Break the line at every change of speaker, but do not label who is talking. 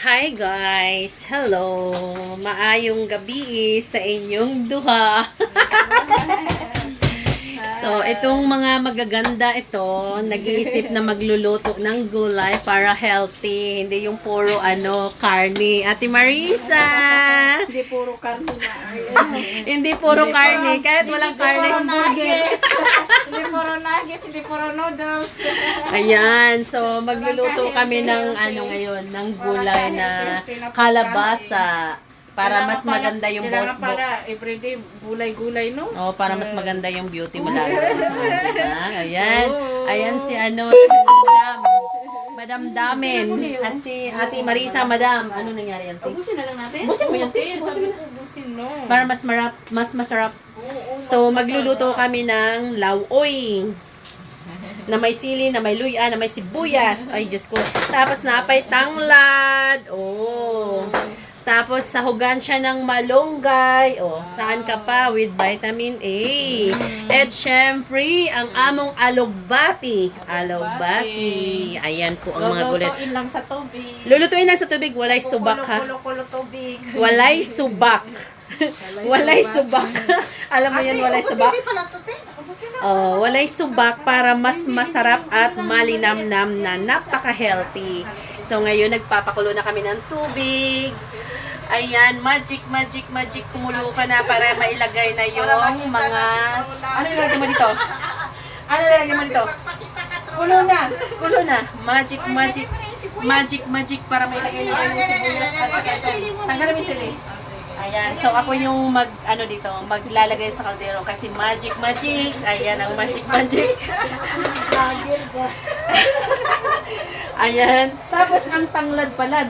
Hi guys! Hello! Maayong gabi sa inyong duha. So, itong mga magaganda ito, nag-iisip na magluluto ng gulay para healthy. Hindi yung puro karne. Ate Marisa!
Hindi puro karne na.
Hindi puro karne. Kahit walang karne.
Hindi puro nuggets, hindi puro noodles.
Ayan. So, magluluto kami ng ngayon, ng gulay na kalabasa. Para mas maganda yung boss mo.
Para everyday gulay-gulay, no?
Oh, para mas maganda yung beauty mo lalo. Diba? Ayan. Ayan si Madam. Madam Damen. At si Ate Marisa, Madam. Ano nangyari yan?
Ubusin na lang natin.
Ubusin mo yan, Te.
Sabi ko, ubusin, no?
Para mas masarap. So, magluluto kami ng lauoy. Na may sili, na may luya, na may sibuyas. Ay, Diyos ko. Tapos napay tanglad. Oh. Tapos, sahugan siya ng malunggay. O, saan ka pa? With vitamin A. At syempre, ang among alugbati. Alugbati. Ayan po ang mga gulay.
Lulutuin lang sa tubig.
Lulutuin lang sa tubig. Walay subak, ha?
Kulo tubig.
Walay subak. Walay subak. Alam mo yan, walay subak?
Ubusin pala ito, te. Ubusin na.
Oh, walay subak para mas masarap at malinamnam na napaka-healthy. So, ngayon, nagpapakulo na kami ng tubig. Ayan, magic. Kumulo ka na para mailagay na yung mga... Ano ilagay mo dito? Ano ilagay mo dito? Kulo na. Magic para mailagay na yung sibuyas at saka ito. Tanggalin mo yung sili. Ayan, so ako yung maglalagay sa kaldero kasi magic. Ayan ang magic. Ayan, tapos ang tanglad pala.